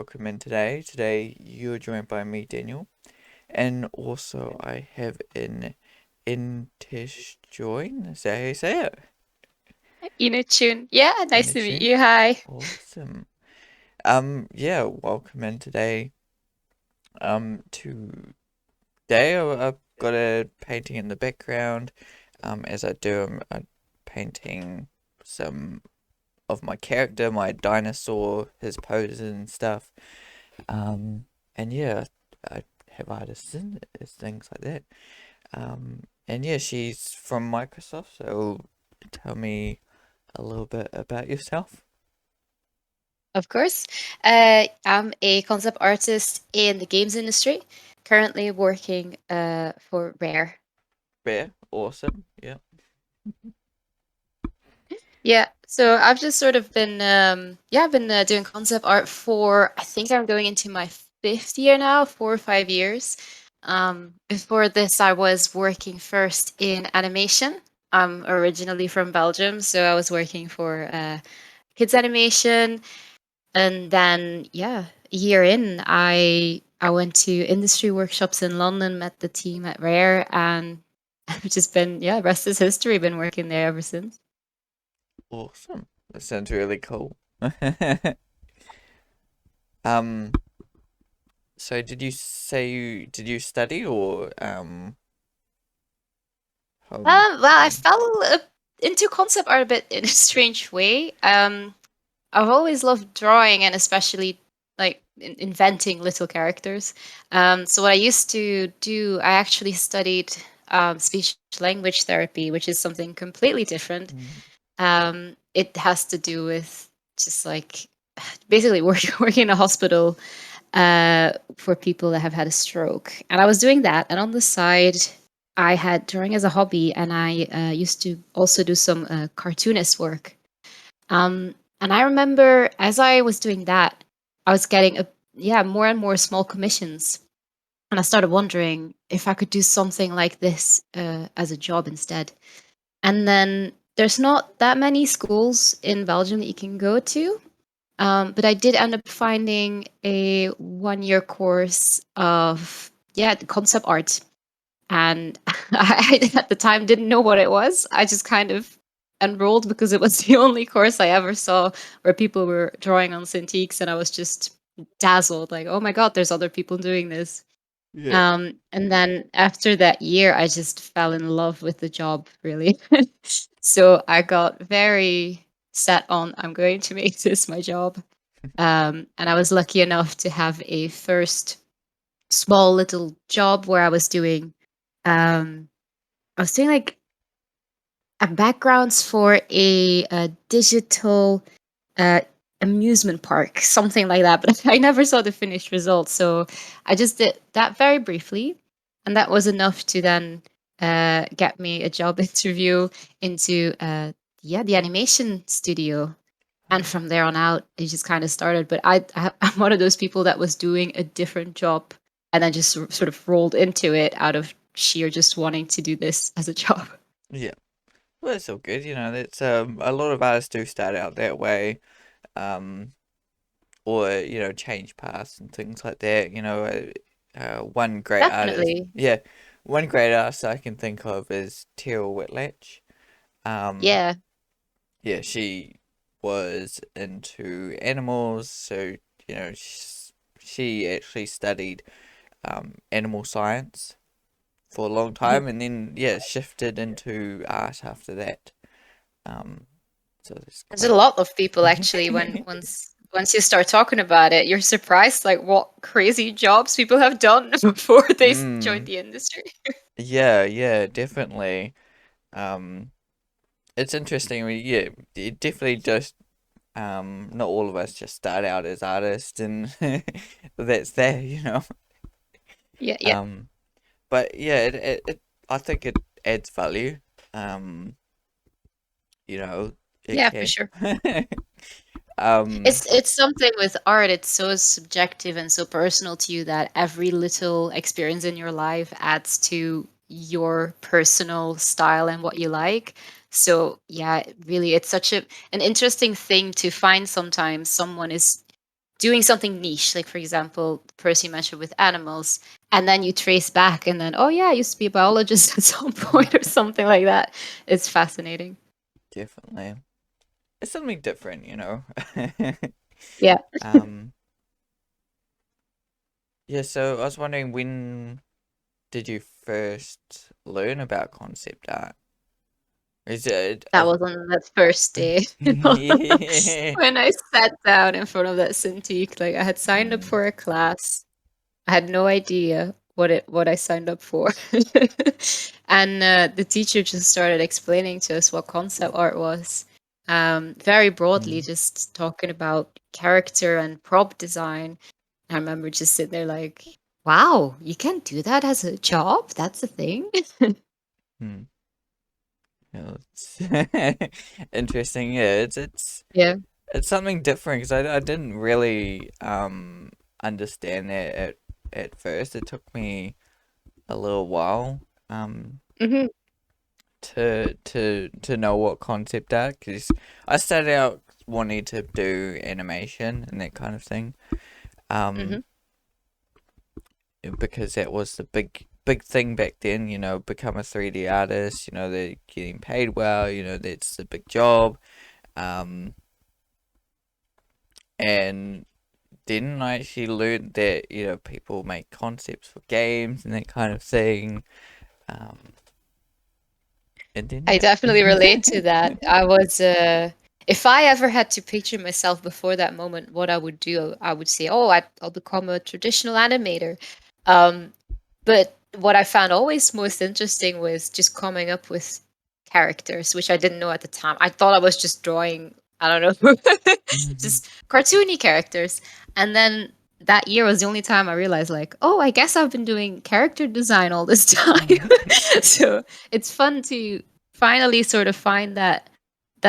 welcome in today. Today you're joined by me, Daniel, and also I have an Intish join. Is that how you say it? Tune. Yeah, nice to meet Initune? you. Hi. Awesome. Yeah, welcome in today. Today I've got a painting in the background. As I do, I'm painting some of my character, my dinosaur, his poses and stuff. Um, and yeah, I have artists in things like that. And yeah, she's from Microsoft, so tell me a little bit about yourself. Of course. I'm a concept artist in the games industry, currently working for Rare. Bear, awesome. Yeah. Yeah, so I've just sort of been, I've been doing concept art for, I think I'm going into my fifth year now, 4 or 5 years. Before this, I was working first in animation. I'm originally from Belgium, so I was working for kids animation. And then, yeah, a year in, I went to industry workshops in London, met the team at Rare, and I've just been, yeah, rest is history. Been working there ever since. Awesome. That sounds really cool. Um, so did you say did you study or Well, I home? fell into concept art a bit in a strange way. I've always loved drawing and especially like inventing little characters. So what I used to do, I actually studied speech language therapy, which is something completely different. Mm, It has to do with just like basically working in a hospital for people that have had a stroke. And I was doing that. And on the side, I had drawing as a hobby, and I used to also do some cartoonist work. And I remember as I was doing that, I was getting more and more small commissions, and I started wondering if I could do something like this as a job instead. And then there's not that many schools in Belgium that you can go to, but I did end up finding a 1 year course of concept art, and I at the time didn't know what it was. I just kind of enrolled because it was the only course I ever saw where people were drawing on Cintiqs, and I was just dazzled, like, oh my god, there's other people doing this. yeah. And then after that year, I just fell in love with the job, really. So I got very set on I'm going to make this my job. And I was lucky enough to have a first small little job where um, I was doing like a backgrounds for a digital uh, amusement park, something like that. But I never saw the finished result, so I just did that very briefly, and that was enough to then get me a job interview into the animation studio. And from there on out, it just kind of started. But I'm one of those people that was doing a different job and then just sort of rolled into it out of sheer just wanting to do this as a job. Yeah. Well, that's all good. That's a lot of artists do start out that way. Um, or change paths and things like that. One great artist, Definitely. yeah, one great artist I can think of is Terrell Whitlatch. Um, Yeah. yeah, she was into animals, so she actually studied animal science for a long time, and then yeah, shifted into art after that. Um, so it's There's a quite. lot of people actually when once you start talking about it, you're surprised like what crazy jobs people have done before they joined Mm, the industry. yeah, yeah, definitely. Um, it's interesting. Yeah, it definitely just not all of us just start out as artists, and that's there. Yeah, yeah. Um, but yeah, it I think it adds value. Um, you know, it Yeah, for can. sure. Um, It's something with art, it's so subjective and so personal to you that every little experience in your life adds to your personal style and what you like. So yeah, really it's such an interesting thing to find sometimes someone is doing something niche, like for example, the person you mentioned with animals, and then you trace back, and then oh yeah, I used to be a biologist at some point or something like that. It's fascinating. Definitely. It's something different, you know. Yeah. um, yeah, so I was wondering, when did you first learn about concept art? Is it That was on that first day, yeah. when I sat down in front of that Cintiq. Like I had signed up Mm, for a class. I had no idea what I signed up for. And the teacher just started explaining to us what concept art was. Very broadly, mm, just talking about character and prop design. I remember just sitting there like, wow, you can do that as a job? That's a thing? mm. Yeah, it's interesting. Yeah, Yeah. it's something different because I didn't really understand that at first. It took me a little while um Hmm. to know what concept art, because I started out wanting to do animation and that kind of thing. Hmm. Um, because that was the big thing back then, you know, become a 3D artist, you know, they're getting paid well, you know, that's the big job. Um, and then I actually learned that, you know, people make concepts for games and that kind of thing. Um, and then, I yeah. definitely relate to that. I was, if I ever had to picture myself before that moment, what I would do, I would say, oh, I'll become a traditional animator. Um, but what I found always most interesting was just coming up with characters, which I didn't know at the time. I thought I was just drawing, I don't know, just cartoony characters. And then that year was the only time I realized, like, oh, I guess I've been doing character design all this time. So it's fun to finally sort of find that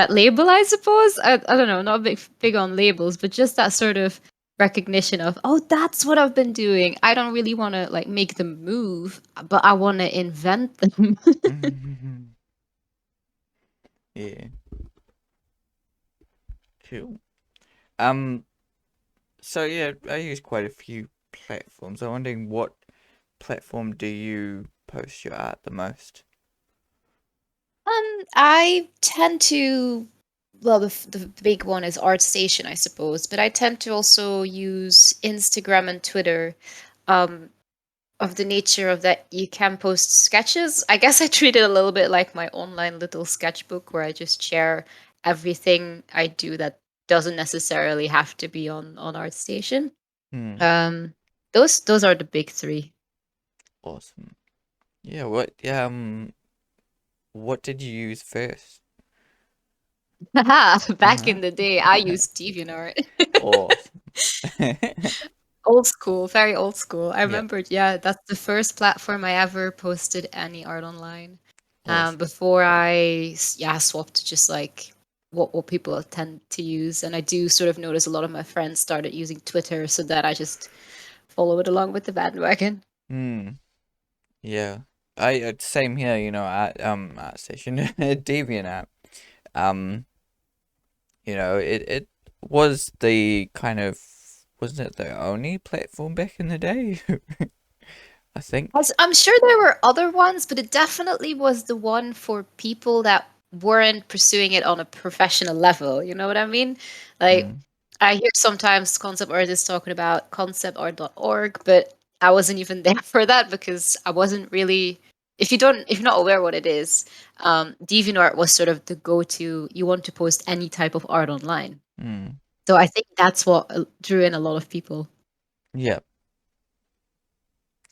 label, I suppose. I don't know, not big on labels, but just that sort of recognition of, oh, that's what I've been doing. I don't really want to like make them move, but I want to invent them. Yeah, cool. Um, so yeah, I use quite a few platforms. I'm wondering, what platform do you post your art the most? I tend to, well, the big one is ArtStation, I suppose, but I tend to also use Instagram and Twitter. Um, of the nature of that you can post sketches. I guess I treat it a little bit like my online little sketchbook where I just share everything I do that doesn't necessarily have to be on ArtStation. Hmm, Um, those are the big three. awesome. Yeah, what did you use first? Haha, back Uh-huh. in the day, I used DeviantArt. Awesome. Old school, very old school. I Yep, remembered, yeah, that's the first platform I ever posted any art online. awesome. Before I, yeah, swapped to just like what people tend to use. And I do sort of notice a lot of my friends started using Twitter, so that I just follow it along with the bandwagon. Hmm. Yeah. Same here, you know, art session, DeviantArt. Um, you know, it was the kind of, wasn't it the only platform back in the day? I think. I'm sure there were other ones, but it definitely was the one for people that weren't pursuing it on a professional level. You know what I mean? Like, Mm, I hear sometimes concept artists talking about conceptart.org, but I wasn't even there for that because I wasn't really. If you're not aware what it is, DeviantArt was sort of the go-to. You want to post any type of art online, mm. so I think that's what drew in a lot of people. Yeah,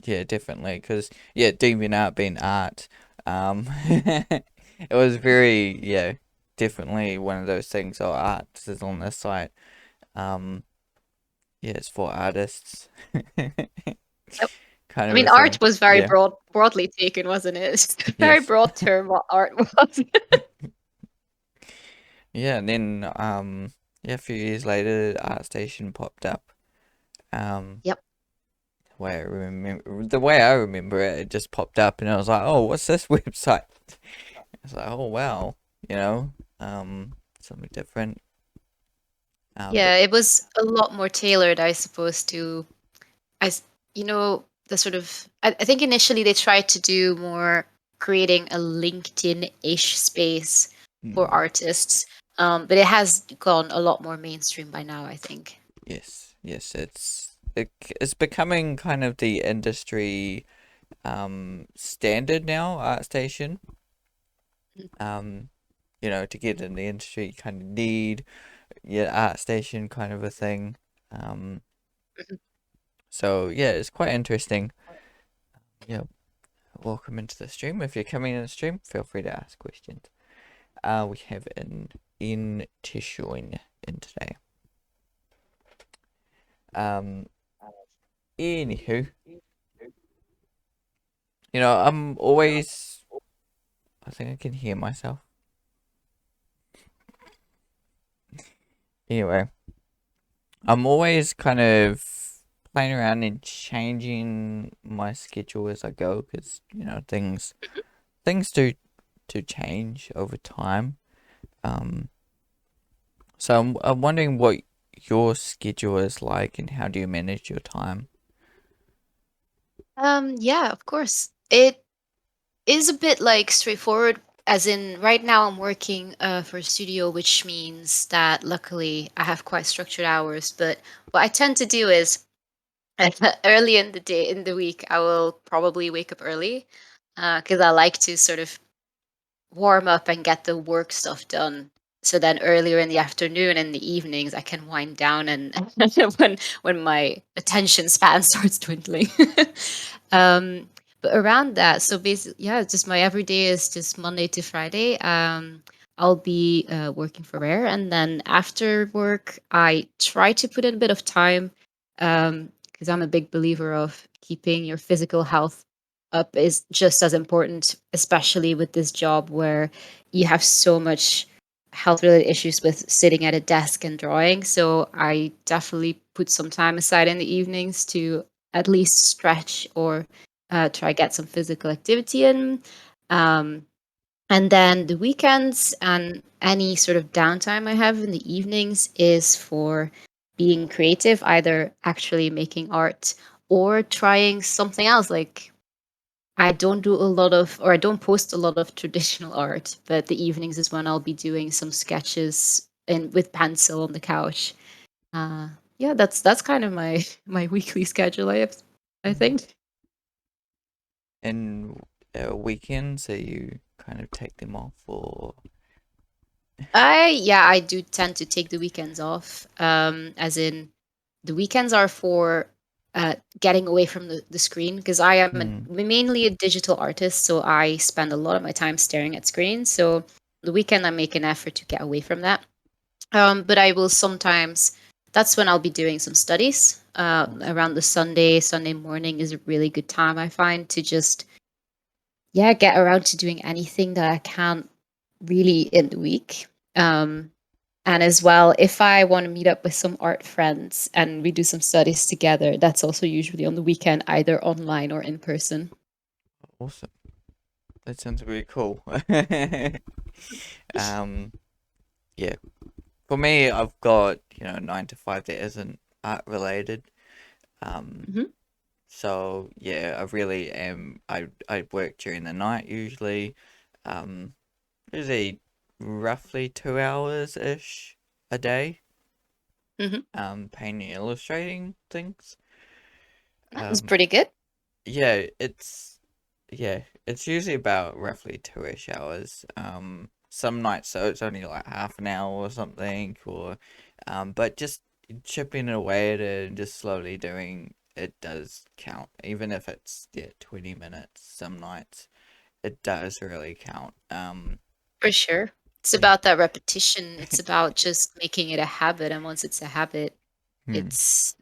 yeah, definitely. Because yeah, DeviantArt being art, it was very, yeah, definitely one of those things. Oh, art is on this site. Um, yeah, it's for artists, Yep. kind I of mean, a art thing. was very Yeah. broadly taken, wasn't it? It's a very Yes. broad term what art was. Yeah, and then yeah, a few years later, ArtStation popped up. Um, Yep. the way I remember it, it just popped up, and I was like, oh, what's this website? I was like, oh wow, you know, something different. But Yeah, it was a lot more tailored, I suppose, to I, s- the sort of. I think initially they tried to do more creating a LinkedIn-ish space for mm, artists, but it has gone a lot more mainstream by now, I think. yes, yes, it's becoming kind of the industry standard now. ArtStation. Mhm, Um, to get in the industry, you kind of need your ArtStation kind of a thing. Um, mhm. so yeah, it's quite interesting. Yeah, welcome into the stream. If you're coming in the stream, feel free to ask questions. We have an in Tishoin in today. Um, Anywho, I'm always. I think I can hear myself. Anyway, I'm always kind of playing around and changing my schedule as I go because things do change over time. Um, so I'm wondering what your schedule is like and how do you manage your time? Yeah, of course. It is a bit like straightforward, as in right now I'm working for a studio, which means that luckily I have quite structured hours. But what I tend to do is early in the day, in the week, I will probably wake up early because I like to sort of warm up and get the work stuff done. So then earlier in the afternoon and the evenings, I can wind down and when my attention span starts dwindling. um, but around that, so basically, yeah, it's just my everyday is just Monday to Friday. I'll be working for Rare, and then after work, I try to put in a bit of time because I'm a big believer of keeping your physical health up is just as important, especially with this job where you have so much health related issues with sitting at a desk and drawing. So I definitely put some time aside in the evenings to at least stretch or try get some physical activity in. Um, and then the weekends and any sort of downtime I have in the evenings is for being creative, either actually making art or trying something else like I don't do a lot of, or I don't post a lot of traditional art, but the evenings is when I'll be doing some sketches and with pencil on the couch. Uh, yeah, that's kind of my my weekly schedule. I Mhm. think. And weekends, are you kind of take them off or? I do tend to take the weekends off. As in, the weekends are for getting away from the screen because I am Hmm. mainly a digital artist, so I spend a lot of my time staring at screens. So the weekend I make an effort to get away from that. But I will sometimes. That's when I'll be doing some studies. Awesome. Around the Sunday morning is a really good time I find to just yeah get around to doing anything that I can't really in the week. Um, and as well, if I want to meet up with some art friends and we do some studies together, that's also usually on the weekend, either online or in person. Awesome. That sounds really cool. um, yeah. For me, I've got 9 to 5 that isn't art related. Um, Hmm. so yeah, I really am. I work during the night usually. Um, usually roughly 2 hours ish a day. Hmm. Painting, illustrating things. That was Um, pretty good. yeah, yeah, it's usually about roughly 2-ish hours. Some nights so it's only like half an hour or something, or but just chipping away at it and just slowly doing it does count, even if it's 20 minutes. Some nights it does really count. For sure. It's And about that repetition. It's about just making it a habit. And once it's a habit, hmm,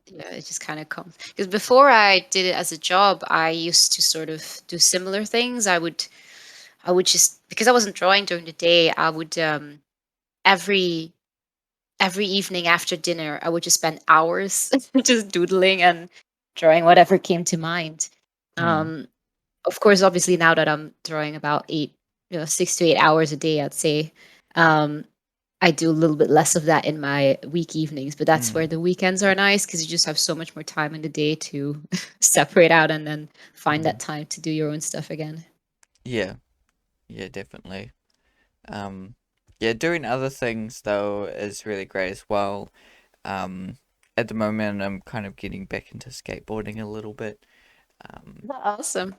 it just kind of comes. Because before I did it as a job, I used to sort of do similar things. I would just, because I wasn't drawing during the day, I would, every, every evening after dinner, I would just spend hours just doodling and drawing whatever came to mind. hmm, Um, of course, obviously now that I'm drawing about 6 to 8 hours a day, I'd say, um, I do a little bit less of that in my week evenings, but that's where Mm, the weekends are nice because you just have so much more time in the day to separate out and then find that mm. time to do your own stuff again. Yeah, yeah, definitely. Um, yeah, doing other things though is really great as well. Um, at the moment, I'm kind of getting back into skateboarding a little bit. Um, Awesome.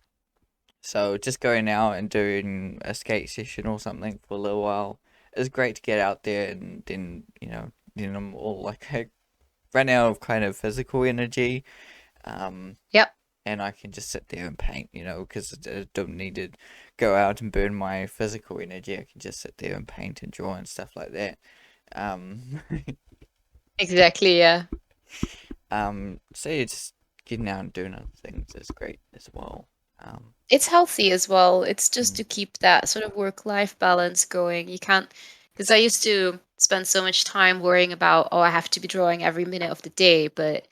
so just going out and doing a skate session or something for a little while is great to get out there, and then then I'm all like I run out of kind of physical energy. Um, Yep. and I can just sit there and paint, because I don't need to go out and burn my physical energy. I can just sit there and paint and draw and stuff like that. Um, Exactly. Yeah. so yeah, just getting out and doing other things is great as well. Um, It's healthy as well. It's just mm, to keep that sort of work-life balance going. You can't, because I used to spend so much time worrying about, oh, I have to be drawing every minute of the day, but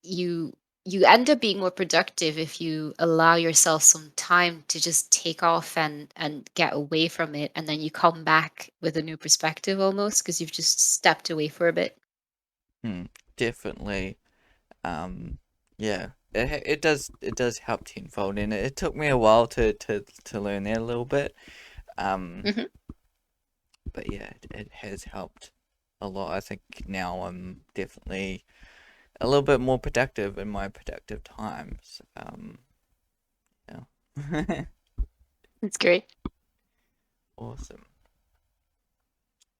you you end up being more productive if you allow yourself some time to just take off and get away from it, and then you come back with a new perspective almost because you've just stepped away for a bit. mm, definitely. Um, yeah, it does help tenfold, and it took me a while to learn that a little bit. Um, Hmm. but yeah, it has helped a lot. I think now I'm definitely a little bit more productive in my productive times. Yeah. It's great. Awesome.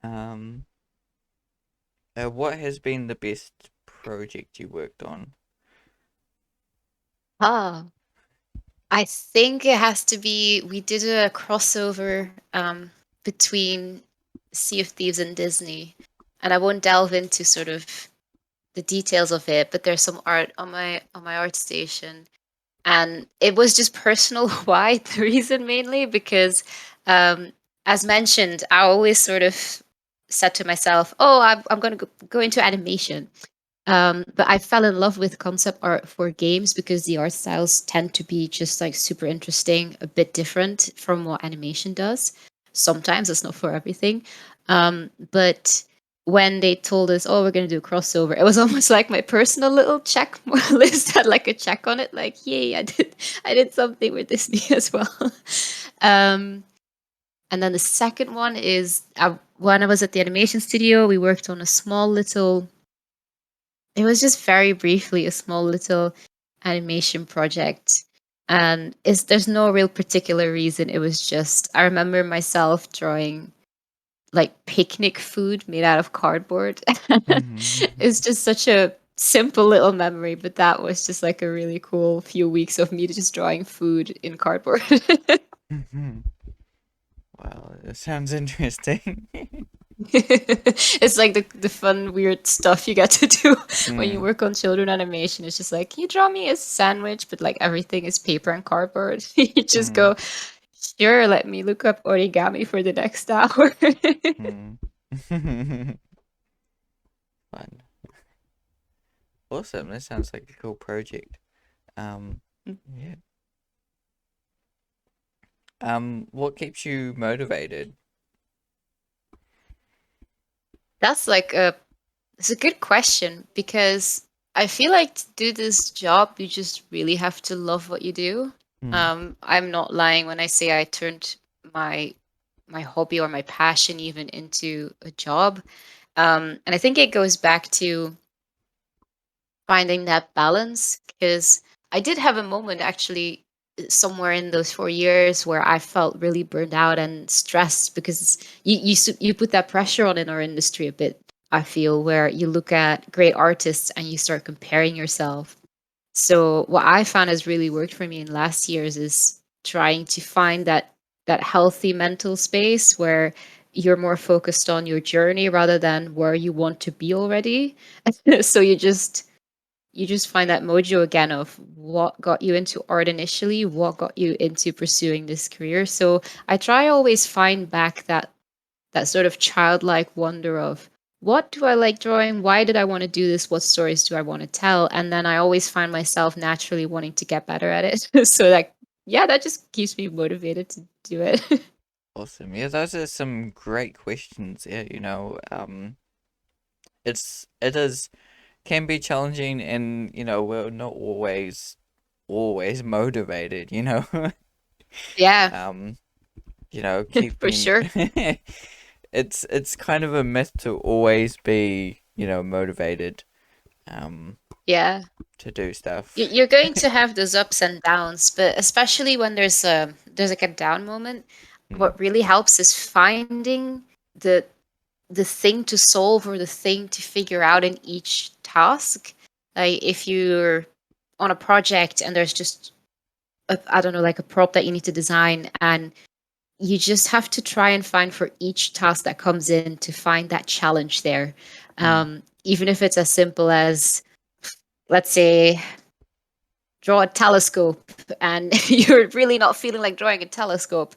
Um, what has been the best project you worked on? Ah, I think it has to be. We did a crossover between Sea of Thieves and Disney, and I won't delve into sort of the details of it, but there's some art on my art station, and it was just personal. Why? The reason mainly because, um, as mentioned, I always sort of said to myself, "Oh, I'm going to go into animation." But I fell in love with concept art for games because the art styles tend to be just like super interesting, a bit different from what animation does. Sometimes it's not for everything. But when they told us, oh, we're going to do a crossover, it was almost like my personal little check list had like a check on it, like, yay, I did something with Disney as well. um, and then the second one is when I was at the animation studio, we worked on a small little, it was just very briefly a small little animation project. And there's no real particular reason. It was just I remember myself drawing like picnic food made out of cardboard. Mhm. It's just such a simple little memory, but that was just like a really cool few weeks of me just drawing food in cardboard. Mhm. Wow, that sounds interesting. It's like the fun, weird stuff you get to do when you Mm, work on children animation. It's just like, can you draw me a sandwich? But like everything is paper and cardboard. You just mm, go, sure, let me look up origami for the next hour. mm. Fun. Awesome. That sounds like a cool project. Um, yeah. What keeps you motivated? That's like it's a good question because I feel like to do this job, you just really have to love what you do. Mm, I'm not lying when I say I turned my my hobby or my passion even into a job. And I think it goes back to finding that balance because I did have a moment actually somewhere in those 4 years where I felt really burned out and stressed because you put that pressure on in our industry a bit. I feel where you look at great artists and you start comparing yourself. So what I found has really worked for me in last years is trying to find that healthy mental space where you're more focused on your journey rather than where you want to be already. So you just find that mojo again of what got you into art initially, what got you into pursuing this career. So I try always find back that sort of childlike wonder of what do I like drawing? Why did I want to do this? What stories do I want to tell? And then I always find myself naturally wanting to get better at it. So that, yeah, that just keeps me motivated to do it. Awesome. Yeah, those are some great questions. Yeah, it is can be challenging, and we're not always motivated. Yeah, um, for keeping sure. it's kind of a myth to always be motivated um Yeah. to do stuff. You're going to have those ups and downs, but especially when there's like a down moment, Mm, what really helps is finding the the thing to solve or the thing to figure out in each task. Like if you're on a project and there's just I don't know, like a prop that you need to design, and you just have to try and find for each task that comes in to find that challenge there. mm, Even if it's as simple as, let's say, draw a telescope, and you're really not feeling like drawing a telescope.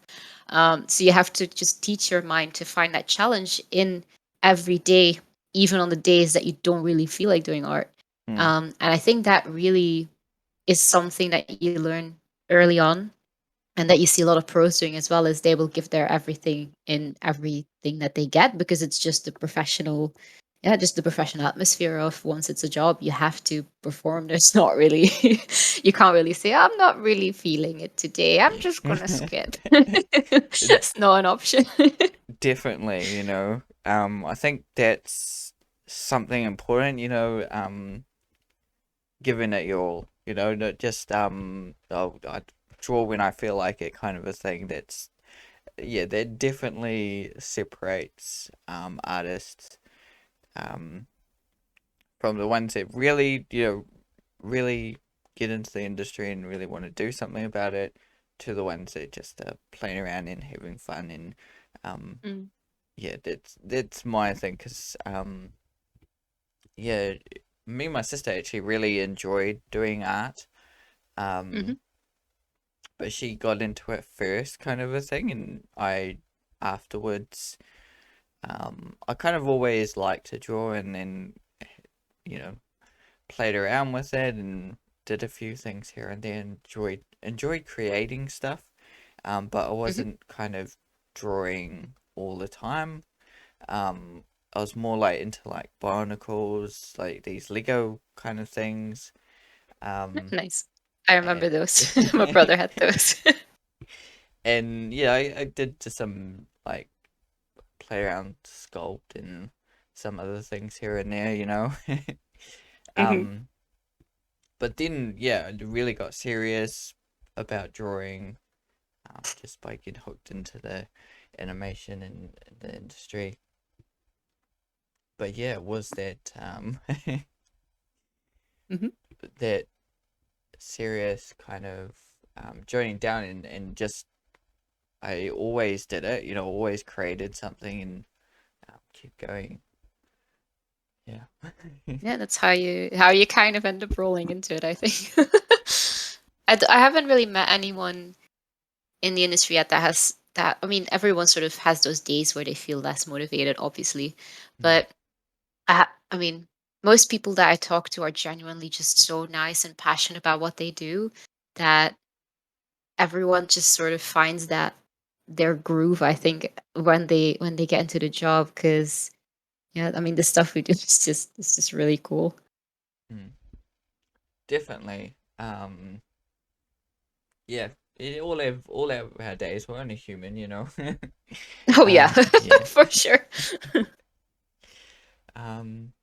So you have to just teach your mind to find that challenge in every day, even on the days that you don't really feel like doing art. mm, And I think that really is something that you learn early on, and that you see a lot of pros doing as well, is they will give their everything in everything that they get, because it's just the professional, yeah, just the professional atmosphere of, once it's a job you have to perform. There's not really you can't really say, I'm not really feeling it today, I'm just gonna skip. It's not an option. Definitely, I think that's something important, given it your, not just oh, I draw when I feel like it kind of a thing. That's Yeah, that definitely separates artists um from the ones that really, really get into the industry and really want to do something about it, to the ones that just are playing around and having fun. And um Mm, yeah, that's my thing, because yeah, me and my sister actually really enjoyed doing art. mhm. um but she got into it first, kind of a thing, and I afterwards, I kind of always liked to draw, and then you know played around with it and did a few things here and there. Enjoyed creating stuff, but I Mhm. wasn't kind of drawing all the time. Um, I was more like into like barnacles, like these Lego kind of things. Um, Nice. I remember and those. My brother had those. and yeah, I did just some like play around sculpt and some other things here and there, Hmm. um, but then yeah, I really got serious about drawing, just by getting hooked into the animation and the industry. But yeah, it was that Hmm. that serious kind of joining down, and just I always did it, always created something, and keep going. Yeah. Yeah, that's how you kind of end up rolling into it, I think. I haven't really met anyone in the industry yet that has that. I mean, everyone sort of has those days where they feel less motivated, obviously. Mm, But I mean, most people that I talk to are genuinely just so nice and passionate about what they do, that everyone just sort of finds that their groove, I think, when they get into the job. Because yeah, I mean, the stuff we do is just really cool. mm, definitely. Yeah. All have our days. We're only human, Oh yeah, Yeah. for sure. Um,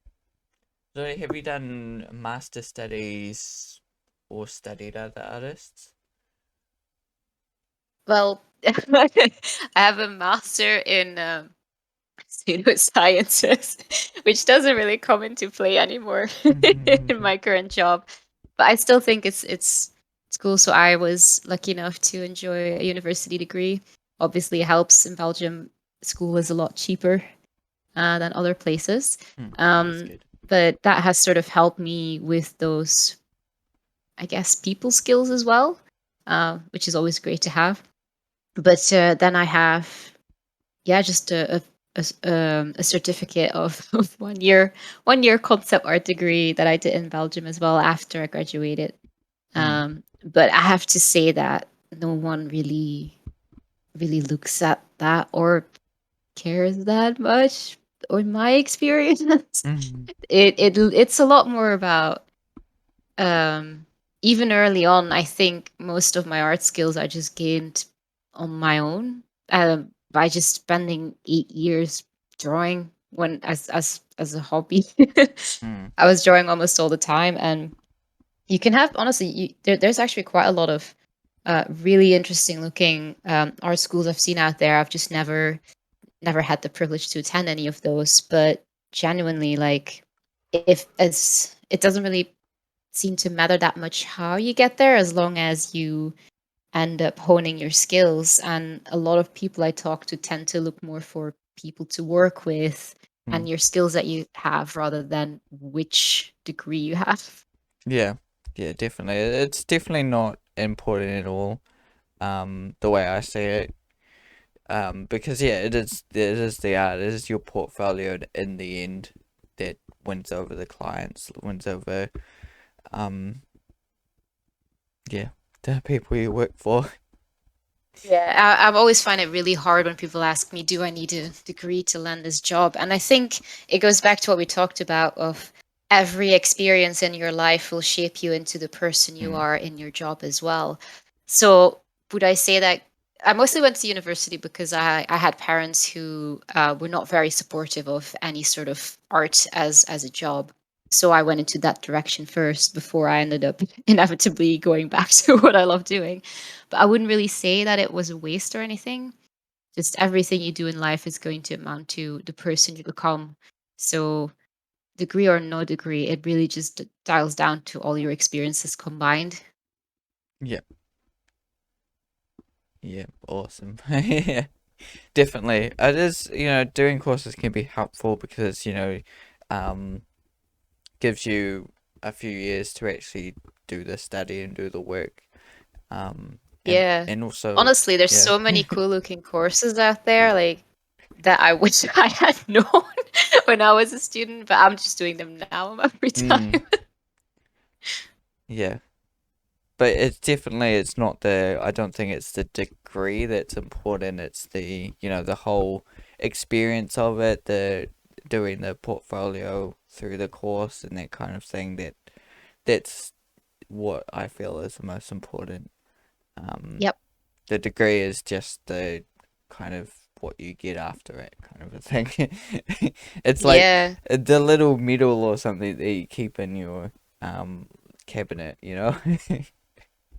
so have you done master studies or studied other artists? Well, I have a master in pseudosciences, which doesn't really come into play anymore in my current job. But I still think it's cool. So I was lucky enough to enjoy a university degree. Obviously, it helps in Belgium. School is a lot cheaper than other places, That's um, good. but that has sort of helped me with those, I guess, people skills as well, which is always great to have. But then I have, yeah, just a certificate of, of 1 year concept art degree that I did in Belgium as well after I graduated. Mm, But I have to say that no one really really looks at that or cares that much, or in my experience. Mm-hmm. It's a lot more about um even early on. I think most of my art skills I just gained on my own, by just spending 8 years drawing when as a hobby. Mm. I was drawing almost all the time, and you can have honestly there's actually quite a lot of really interesting looking art schools I've seen out there. I've just never had the privilege to attend any of those, but genuinely, like, if as it doesn't really seem to matter that much how you get there, as long as you end up honing your skills. And a lot of people I talk to tend to look more for people to work with Mm. and your skills that you have rather than which degree you have. Yeah, yeah, definitely. It's definitely not important at all. The way I see it. Because yeah, it is the art, it is your portfolio in the end that wins over the clients, wins over um yeah, the people you work for. Yeah, I've always find it really hard when people ask me, "Do I need a degree to land this job?" And I think it goes back to what we talked about of every experience in your life will shape you into the person you Mm, are in your job as well. So would I say that I mostly went to university because I had parents who were not very supportive of any sort of art as a job. So I went into that direction first before I ended up inevitably going back to what I love doing. But I wouldn't really say that it was a waste or anything. Just everything you do in life is going to amount to the person you become. So, degree or no degree, it really just dials down to all your experiences combined. yeah, yeah, awesome. Yeah, definitely. It is, doing courses can be helpful because, um, gives you a few years to actually do the study and do the work. And Yeah. and also, Honestly, there's yeah. so many cool looking courses out there like that I wish I had known when I was a student, but I'm just doing them now in my free time. Mm, yeah. But it's not I don't think it's the degree that's important. It's the whole experience of it, the doing the portfolio through the course and that kind of thing that's what I feel is the most important. Um, Yep. the degree is just the kind of what you get after it kind of a thing. It's like Yeah. the little medal or something that you keep in your um cabinet.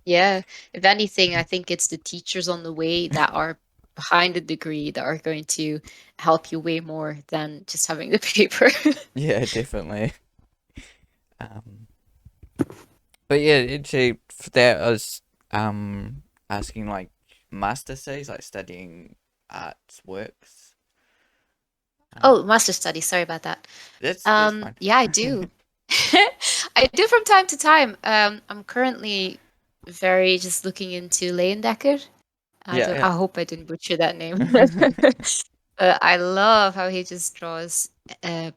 Yeah. If anything, I think it's the teachers on the way that are behind the degree that are going to help you way more than just having the paper. Yeah, definitely. Um, but yeah, actually, for that I was asking like master studies, like studying arts works. Um, Oh, master studies. Sorry about that. that's fine. Yeah, I do. I do from time to time. I'm currently very just looking into Leyendecker. Yeah, I hope I didn't butcher that name. I love how he just draws uh,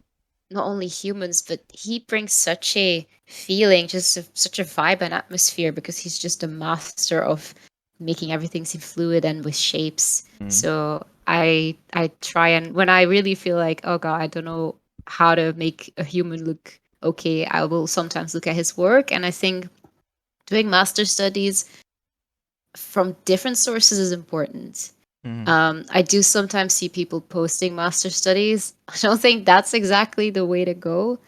not only humans, but he brings such a feeling, such a vibe and atmosphere because he's just a master of making everything seem fluid and with shapes. yeah. So I try, and when I really feel like, oh God, I don't know how to make a human look okay, I will sometimes look at his work, and I think doing master studies from different sources is important. Mm, I do sometimes see people posting master studies. I don't think that's exactly the way to go.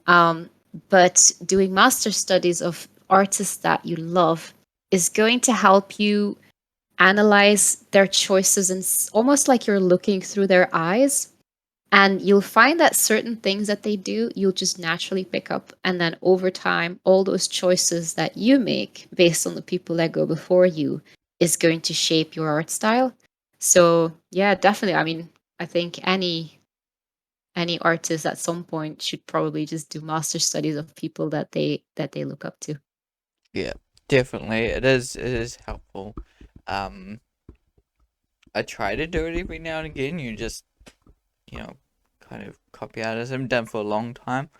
Um, but doing master studies of artists that you love is going to help you analyze their choices and almost like you're looking through their eyes. And you'll find that certain things that they do, you'll just naturally pick up. And then over time, all those choices that you make based on the people that go before you is going to shape your art style. So yeah, definitely. I mean, I think any artist at some point should probably just do master studies of people that they look up to. yeah, definitely. It is helpful. Um, I try to do it every now and again. You just kind of copy out. I haven't done for a long time.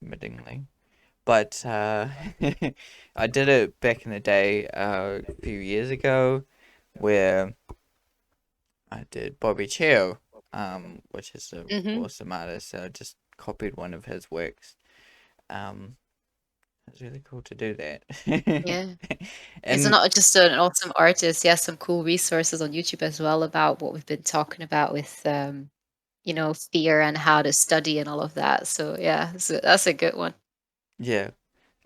Admittingly. But I did it back in the day, a few years ago. where I did Bobby Cheo, which is a Hmm. awesome artist. So I just copied one of his works. Um, it's really cool to do that. Yeah. He's And not just an awesome artist. He has some cool resources on YouTube as well about what we've been talking about with, fear and how to study and all of that. So yeah, so that's a good one. yeah,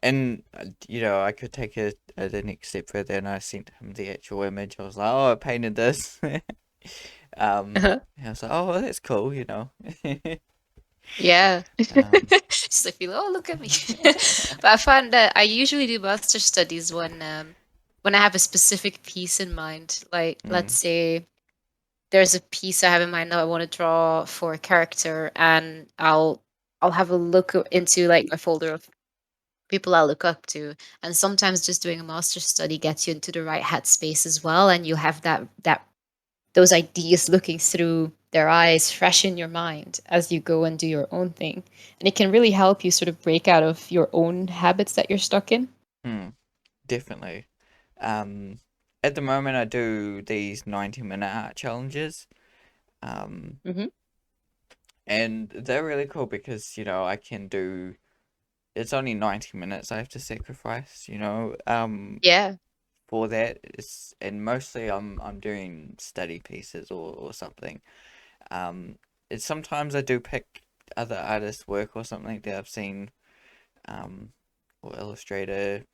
and I could take it the next step further, and I sent him the actual image. I was like, "Oh, I painted this." And I was like, "Oh, well, that's cool." Yeah. Um, Just like feel, oh, look at me. But I find that I usually do master studies when I have a specific piece in mind. Like let's mm, say there's a piece I have in mind that I want to draw for a character, and I'll have a look into like my folder of people I look up to. And sometimes just doing a master study gets you into the right headspace as well, and you have that those ideas looking through their eyes fresh in your mind as you go and do your own thing. And it can really help you sort of break out of your own habits that you're stuck in. mm, definitely. Um, at the moment, I do these 90-minute art challenges. Um, Hmm. and they're really cool because I can do. It's only 90 minutes I have to sacrifice. Yeah. For that. And mostly I'm doing study pieces or something. Um, it's sometimes I do pick other artists' work or something that I've seen, um, or Illustrator,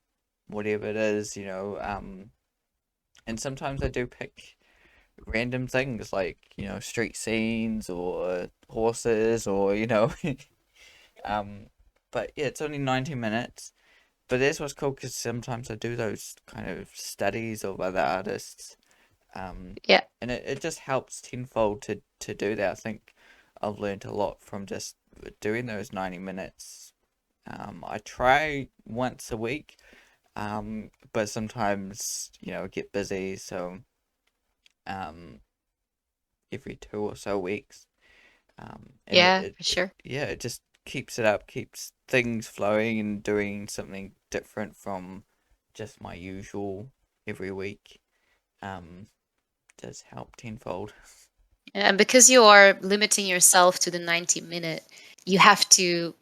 whatever it is. And sometimes I do pick random things like street scenes or horses or um, but yeah, it's only 90 minutes. But that's what's cool because sometimes I do those kind of studies of other artists. Um, Yeah. and it just helps tenfold to do that. I think I've learned a lot from just doing those 90 minutes. I try once a week, but sometimes, get busy, so um, every 2 or so weeks. And Yeah, for sure. yeah, it just keeps it up, keeps things flowing and doing something different from just my usual every week. Um, does help tenfold. And because you are limiting yourself to the 90-minute, you have to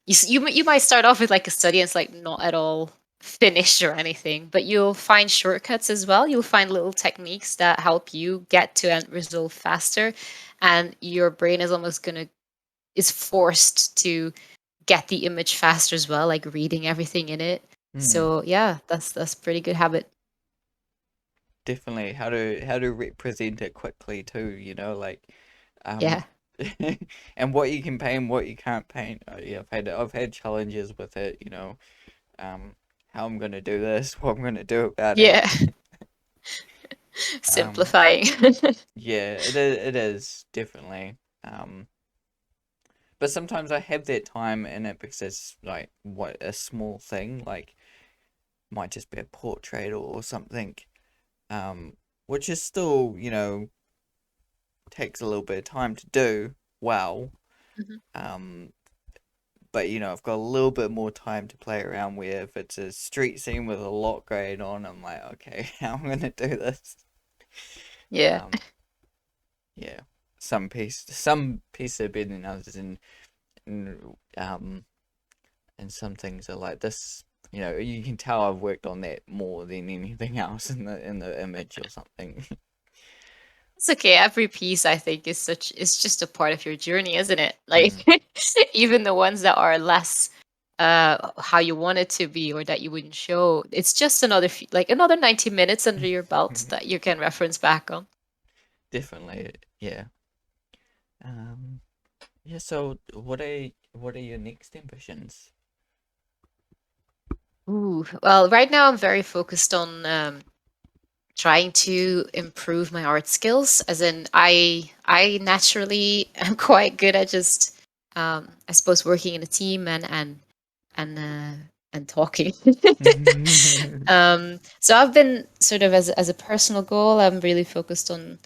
you might start off with like a study and it's like not at all finished or anything, but you'll find shortcuts as well. You'll find little techniques that help you get to end result faster, and your brain is almost gonna is forced to get the image faster as well, like reading everything in it. Hmm. So yeah, that's pretty good habit. Definitely how to represent it quickly too, like um Yeah. and what you can paint, what you can't paint. Yeah, I've had challenges with it, um how I'm gonna do this, what I'm gonna do about it. Yeah. Um Simplifying. yeah, it is definitely. But sometimes I have that time in it because it's like what a small thing, like might just be a portrait or something. Um which is still, takes a little bit of time to do well. Mhm. Um, but I've got a little bit more time to play around with. If it's a street scene with a lot going on, I'm like, okay, how am I gonna do this? Yeah. Um, yeah, some pieces are better than others, and and some things are like this. You can tell I've worked on that more than anything else in the image or something. It's okay. Every piece I think is just a part of your journey, isn't it? Like Mm. even the ones that are less how you want it to be or that you wouldn't show, it's just like another 90 minutes under your belt that you can reference back on. Definitely, yeah. Um, yeah. So, what are your next ambitions? Ooh, well, right now I'm very focused on trying to improve my art skills. As in, I naturally am quite good at just I suppose working in a team and uh, and talking. So I've been sort of as a personal goal, I'm really focused on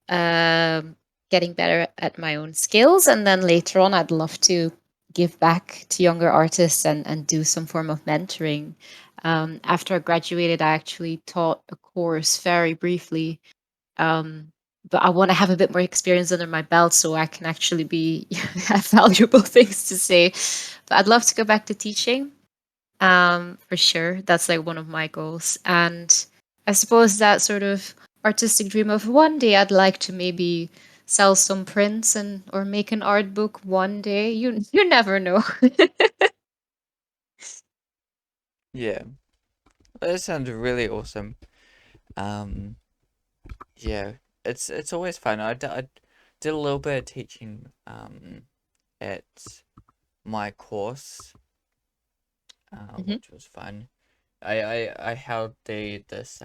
um, getting better at my own skills, and then later on, I'd love to give back to younger artists and do some form of mentoring. After I graduated, I actually taught a course very briefly. Um, but I want to have a bit more experience under my belt so I can actually be have valuable things to say. But I'd love to go back to teaching. For sure. That's like one of my goals. And I suppose that sort of artistic dream of one day I'd like to maybe sell some prints and or make an art book one day. You never know. Yeah, that sounds really awesome. Um, yeah, it's always fun. I did a little bit of teaching at my course, Mhm. which was fun. I held this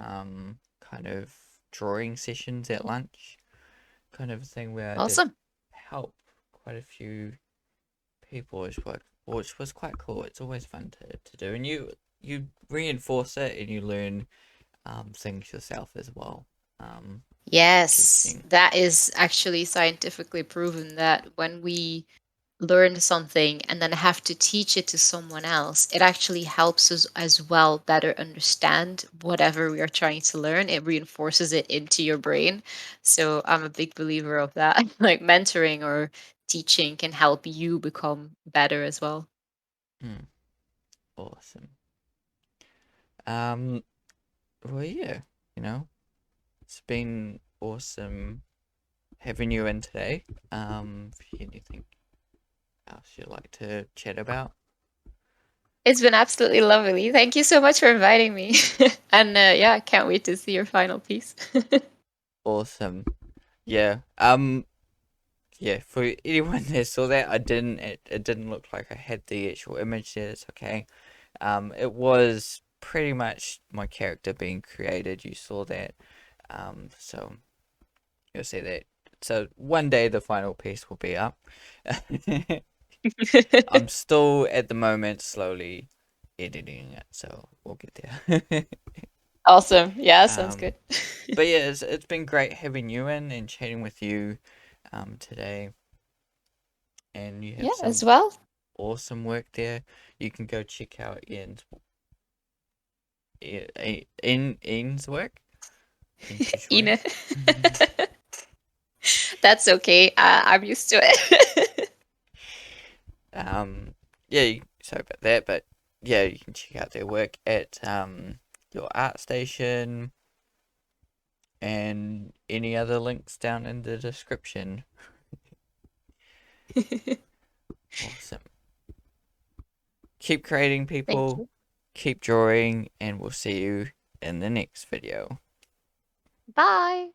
kind of drawing sessions at lunch, kind of thing where I did Awesome. help quite a few people, which was quite cool. It's always fun to do, and you reinforce it and you learn things yourself as well. Yes, Teaching. that is actually scientifically proven that when we learn something and then have to teach it to someone else, it actually helps us as well better understand whatever we are trying to learn. It reinforces it into your brain. So I'm a big believer of that. Like mentoring or teaching can help you become better as well. Hmm, awesome. Um, well, yeah, you know, it's been awesome having you in today. Anything else you'd like to chat about? It's been absolutely lovely. Thank you so much for inviting me. And yeah, I can't wait to see your final piece. Awesome. Yeah. Yeah. For anyone that saw that, I didn't. It didn't look like I had the actual image there. It's okay. It was pretty much my character being created. You saw that. So you'll see that. So one day the final piece will be up. I'm still at the moment slowly editing it, so we'll get there. Awesome. Yeah, sounds um, good. but yeah, it's been great having you in and chatting with you today. And you have Yeah, as some well. awesome work there. You can go check out Ian's work. Ian's work. Ine. That's okay. I'm used to it. Yeah, sorry about that, but yeah, you can check out their work at your art station and any other links down in the description. Awesome. Keep creating, Thank people. you. Keep drawing, and we'll see you in the next video. Bye.